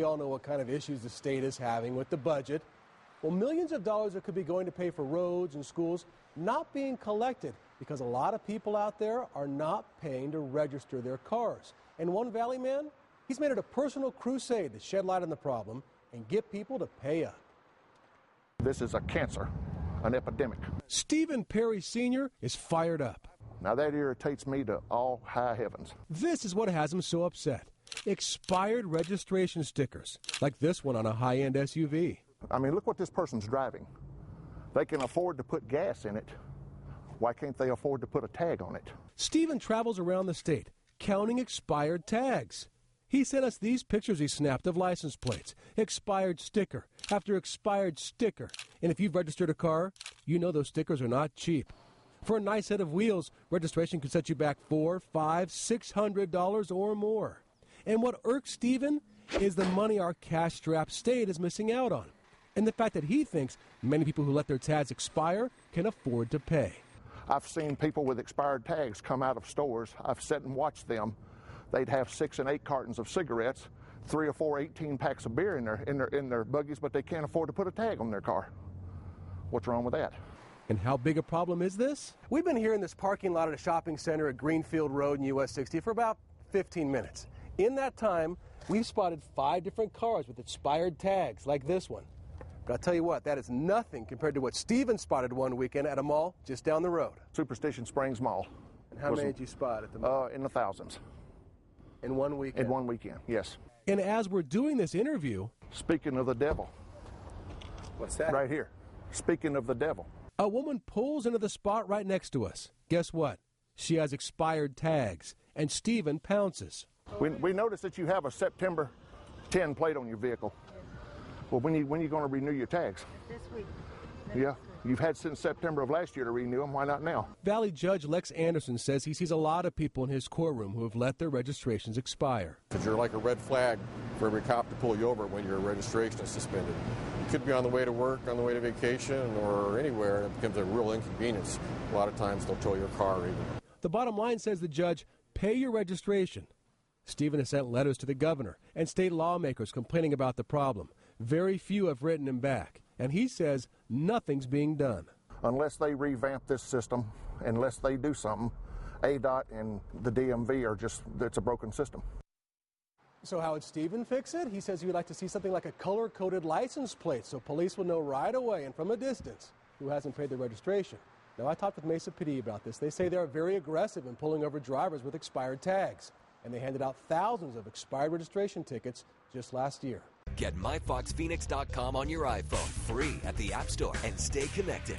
We all know what kind of issues the state is having with the budget. Well, millions of dollars that could be going to pay for roads and schools not being collected because a lot of people out there are not paying to register their cars. And one Valley man, he's made it a personal crusade to shed light on the problem and get people to pay up. This is a cancer, an epidemic. Stephen Perry Sr. is fired up. Now that irritates me to all high heavens. This is what has him so upset. Expired registration stickers, like this one on a high-end SUV. I mean, look what this person's driving. They can afford to put gas in it. Why can't they afford to put a tag on it? Stephen travels around the state, counting expired tags. He sent us these pictures he snapped of license plates. Expired sticker after expired sticker. And if you've registered a car, you know those stickers are not cheap. For a nice set of wheels, registration could set you back $400, $500, $600 or more. And what irks Stephen is the money our cash-strapped state is missing out on. And the fact that he thinks many people who let their tags expire can afford to pay. I've seen people with expired tags come out of stores. I've sat and watched them. They'd have 6 and 8 cartons of cigarettes, 3 or 4 18 packs of beer in their buggies, but they can't afford to put a tag on their car. What's wrong with that? And how big a problem is this? We've been here in this parking lot at a shopping center at Greenfield Road and US 60 for about 15 minutes. In that time, we've spotted 5 different cars with expired tags like this one. But I'll tell you what, that is nothing compared to what Stephen spotted one weekend at a mall just down the road. Superstition Springs Mall. And how many did you spot at the mall? In the thousands. In one weekend? In one weekend, yes. And as we're doing this interview... Speaking of the devil. What's that? Right here. Speaking of the devil. A woman pulls into the spot right next to us. Guess what? She has expired tags, and Stephen pounces. We noticed that you have a September 10 plate on your vehicle. Well, when are you going to renew your tags? This week. Yeah. You've had since September of last year to renew them. Why not now? Valley Judge Lex Anderson says he sees a lot of people in his courtroom who have let their registrations expire. Because you're like a red flag for every cop to pull you over when your registration is suspended. You could be on the way to work, on the way to vacation, or anywhere, and it becomes a real inconvenience. A lot of times they'll tow your car even. The bottom line, says the judge, pay your registration. Stephen has sent letters to the governor and state lawmakers complaining about the problem. Very few have written him back, and he says nothing's being done. Unless they revamp this system, unless they do something, ADOT and the DMV are just, it's a broken system. So how would Stephen fix it? He says he would like to see something like a color-coded license plate so police will know right away and from a distance who hasn't paid their registration. Now, I talked with Mesa PD about this. They say they're very aggressive in pulling over drivers with expired tags, and they handed out thousands of expired registration tickets just last year. Get MyFoxPhoenix.com on your iPhone free at the App Store and stay connected.